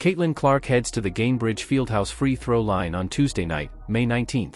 Caitlin Clark heads to the Gainbridge Fieldhouse free throw line on Tuesday night, May 19.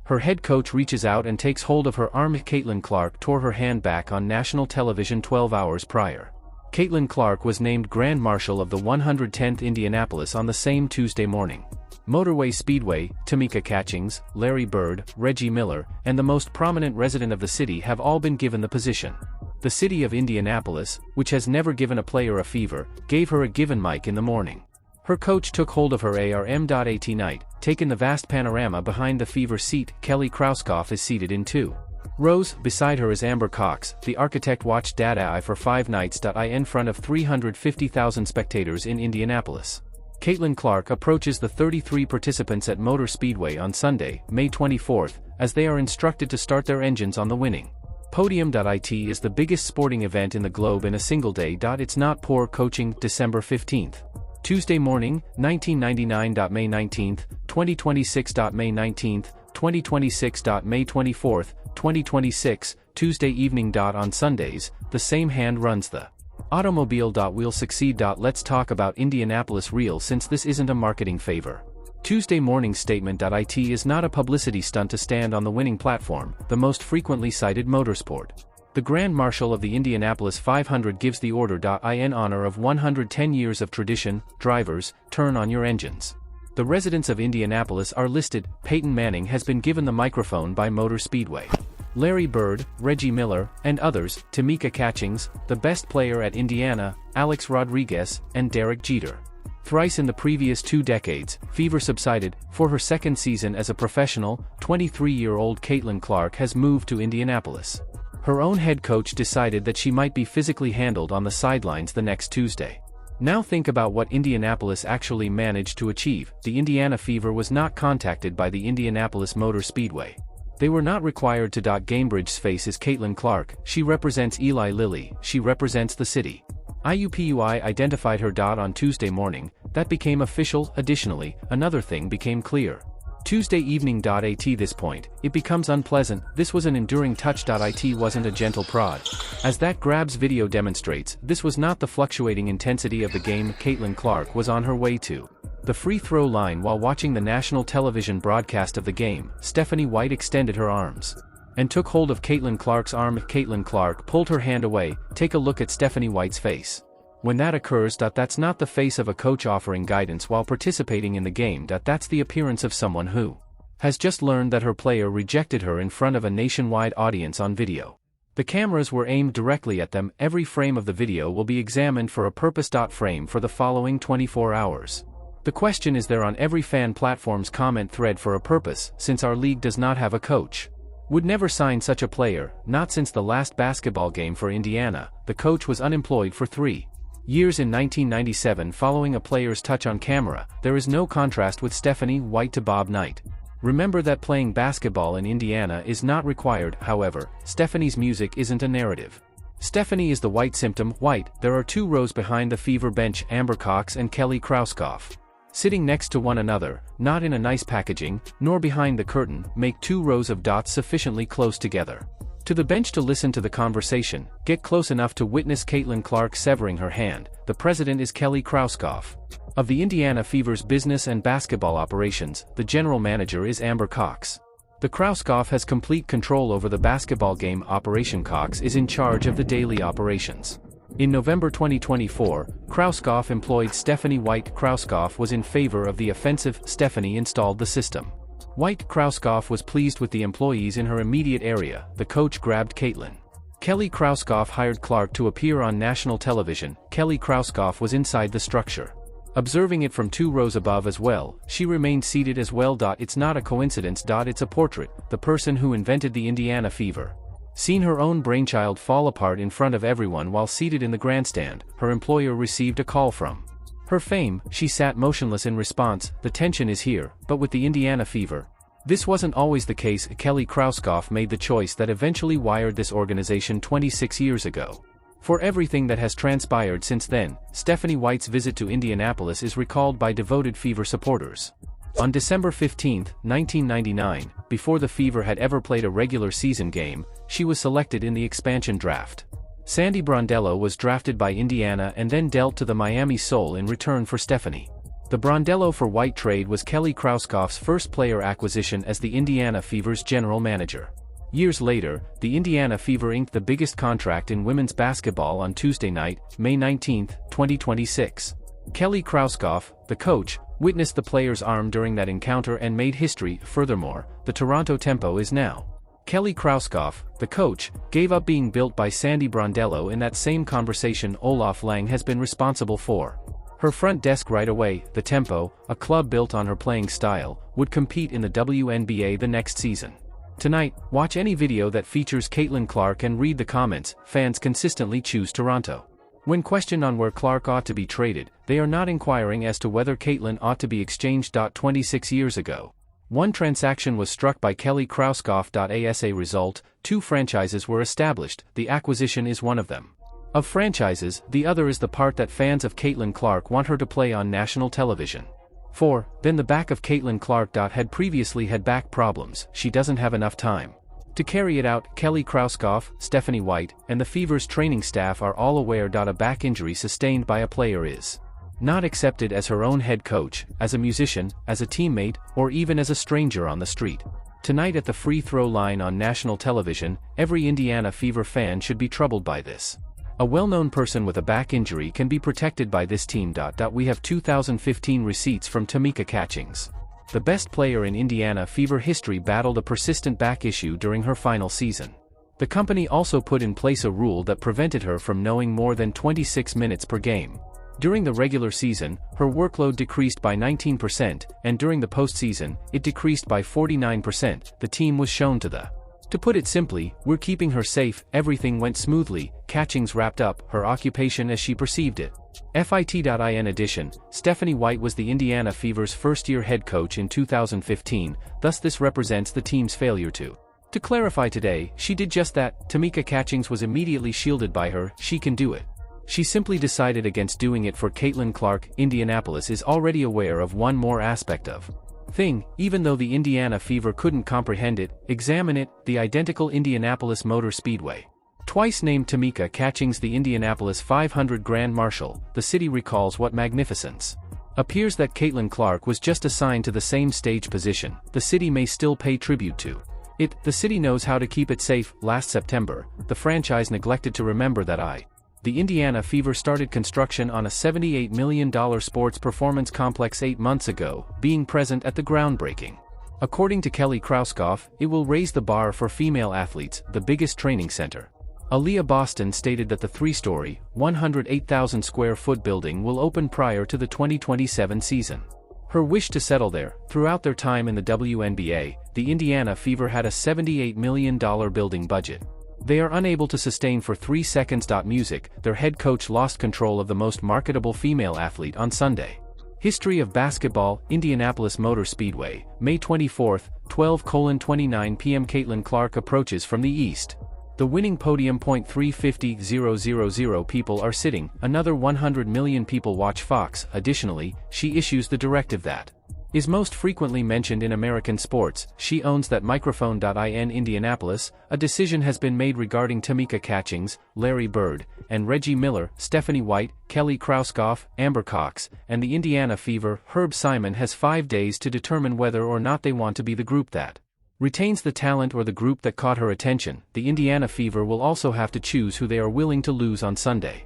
Her head coach reaches out and takes hold of her arm. Caitlin Clark tore her hand back on national television 12 hours prior. Caitlin Clark was named Grand Marshal of the 110th Indianapolis on the same Tuesday morning. Motorway Speedway, Tamika Catchings, Larry Bird, Reggie Miller, and the most prominent resident of the city have all been given the position. The city of Indianapolis, which has never given a player a fever, gave her a given mic in the morning. Her coach took hold of her arm.at night, taking the vast panorama behind the fever seat. Kelly Krauskopf is seated in 2 rows. Beside her is Amber Cox. The architect watched data for 5 nights. In front of 350,000 spectators in Indianapolis. Caitlin Clark approaches the 33 participants at Motor Speedway on Sunday, May 24, as they are instructed to start their engines on the winning podium.it is the biggest sporting event in the globe in a single day. It's not poor coaching. December 15. Tuesday morning, 1999. May 19, 2026. May 19, 2026. May 24, 2026, Tuesday evening. On Sundays, the same hand runs the automobile. We'll succeed. Let's talk about Indianapolis real, since this isn't a marketing favor. Tuesday morning statement.it is not a publicity stunt to stand on the winning platform, the most frequently cited motorsport. The Grand Marshal of the Indianapolis 500 gives the order. In honor of 110 years of tradition, drivers, turn on your engines. The residents of Indianapolis are listed. Peyton Manning has been given the microphone by Motor Speedway. Larry Bird, Reggie Miller, and others, Tamika Catchings, the best player at Indiana, Alex Rodriguez, and Derek Jeter. Thrice in the previous 2 decades, fever subsided. For her second season as a professional, 23-year-old Caitlin Clark has moved to Indianapolis. Her own head coach decided that she might be physically handled on the sidelines the next Tuesday. Now think about what Indianapolis actually managed to achieve. The Indiana Fever was not contacted by the Indianapolis Motor Speedway. They were not required to. Gainbridge's face is Caitlin Clark. She represents Eli Lilly. She represents the city. IUPUI identified her. On Tuesday morning, that became official. Additionally, another thing became clear. Tuesday evening. At this point, it becomes unpleasant. This was an enduring touch. It wasn't a gentle prod. As that grabs video demonstrates, this was not the fluctuating intensity of the game. Caitlin Clark was on her way to the free throw line while watching the national television broadcast of the game. Stephanie White extended her arms and took hold of Caitlin Clark's arm. Caitlin Clark pulled her hand away. Take a look at Stephanie White's face. When that occurs, that's not the face of a coach offering guidance while participating in the game. That's the appearance of someone who has just learned that her player rejected her in front of a nationwide audience on video. The cameras were aimed directly at them. Every frame of the video will be examined for a purpose. Frame for the following 24 hours. The question is there on every fan platform's comment thread for a purpose, since our league does not have a coach. Would never sign such a player, not since the last basketball game for Indiana. The coach was unemployed for 3 years in 1997 following a player's touch on camera. There is no contrast with Stephanie White to Bob Knight. Remember that playing basketball in Indiana is not required. However, Stephanie's music isn't a narrative. Stephanie is the white symptom. White. There are 2 rows behind the Fever bench, Amber Cox and Kelly Krauskopf. Sitting next to one another, not in a nice packaging, nor behind the curtain, make 2 rows of dots sufficiently close together. To the bench to listen to the conversation, get close enough to witness Caitlin Clark severing her hand. The president is Kelly Krauskopf. Of the Indiana Fever's business and basketball operations, the general manager is Amber Cox. The Krauskopf has complete control over the basketball game operation. Cox is in charge of the daily operations. In November 2024, Krauskopf employed Stephanie White. Krauskopf was in favor of the offensive. Stephanie installed the system. White. Krauskopf was pleased with the employees in her immediate area. The coach grabbed Caitlin. Kelly Krauskopf hired Clark to appear on national television. Kelly Krauskopf was inside the structure, observing it from 2 rows above as well. She remained seated as well. It's not a coincidence. It's a portrait. The person who invented the Indiana Fever. Seen her own brainchild fall apart in front of everyone while seated in the grandstand. Her employer received a call from her fame. She sat motionless in response. The tension is here, but with the Indiana Fever, this wasn't always the case. Kelly Krauskopf made the choice that eventually wired this organization 26 years ago. For everything that has transpired since then, Stephanie White's visit to Indianapolis is recalled by devoted Fever supporters. On December 15, 1999, before the Fever had ever played a regular season game, she was selected in the expansion draft. Sandy Brondello was drafted by Indiana and then dealt to the Miami Soul in return for Stephanie. The Brondello for White trade was Kelly Krauskopf's first player acquisition as the Indiana Fever's general manager. Years later, the Indiana Fever inked the biggest contract in women's basketball on Tuesday night, May 19, 2026. Kelly Krauskopf, the coach, witnessed the player's arm during that encounter and made history. Furthermore, the Toronto Tempo is now. Kelly Krauskopf, the coach, gave up being built by Sandy Brondello in that same conversation. Olaf Lang has been responsible for her front desk right away. The Tempo, a club built on her playing style, would compete in the WNBA the next season. Tonight, watch any video that features Caitlin Clark and read the comments. Fans consistently choose Toronto. When questioned on where Clark ought to be traded, they are not inquiring as to whether Caitlin ought to be exchanged. 26 years ago, one transaction was struck by Kelly Krauskopf. As a result, 2 franchises were established. The acquisition is one of them. Of franchises, the other is the part that fans of Caitlin Clark want her to play on national television. 4. Then the back of Caitlin Clark. Had previously had back problems. She doesn't have enough time to carry it out. Kelly Krauskopf, Stephanie White, and the Fever's training staff are all aware. A back injury sustained by a player is not accepted as her own head coach, as a musician, as a teammate, or even as a stranger on the street. Tonight at the free throw line on national television, every Indiana Fever fan should be troubled by this. A well-known person with a back injury can be protected by this team. We have 2015 receipts from Tamika Catchings. The best player in Indiana Fever history battled a persistent back issue during her final season. The company also put in place a rule that prevented her from knowing more than 26 minutes per game. During the regular season, her workload decreased by 19%, and during the postseason, it decreased by 49%. The team was shown to put it simply, we're keeping her safe. Everything went smoothly. Catchings wrapped up her occupation as she perceived it. FIT.in addition, Stephanie White was the Indiana Fever's first-year head coach in 2015, thus this represents the team's failure to clarify today. She did just that. Tamika Catchings was immediately shielded by her. She can do it. She simply decided against doing it for Caitlin Clark. Indianapolis is already aware of one more aspect of thing, even though the Indiana Fever couldn't comprehend it. Examine it. The identical Indianapolis Motor Speedway. Twice named Tamika Catchings the Indianapolis 500 Grand Marshal, the city recalls what magnificence. Appears that Caitlin Clark was just assigned to the same stage position. The city may still pay tribute to it. The city knows how to keep it safe. Last September, the franchise neglected to remember that the Indiana Fever started construction on a $78 million sports performance complex 8 months ago, being present at the groundbreaking. According to Kelly Krauskopf, it will raise the bar for female athletes, the biggest training center. Aaliyah Boston stated that the 3-story, 108,000 square foot building will open prior to the 2027 season. Her wish to settle there. Throughout their time in the WNBA, the Indiana Fever had a $78 million building budget. They are unable to sustain for 3 seconds. Music, their head coach lost control of the most marketable female athlete on Sunday. History of basketball, Indianapolis Motor Speedway, May 24, 12:29 p.m. Caitlin Clark approaches from the east. The winning podium. 350,000 people are sitting, another 100 million people watch Fox. Additionally, she issues the directive that is most frequently mentioned in American sports. She owns that microphone. In Indianapolis, a decision has been made regarding Tamika Catchings, Larry Bird, and Reggie Miller. Stephanie White, Kelly Krauskopf, Amber Cox, and the Indiana Fever. Herb Simon has 5 days to determine whether or not they want to be the group that retains the talent or the group that caught her attention. The Indiana Fever will also have to choose who they are willing to lose on Sunday.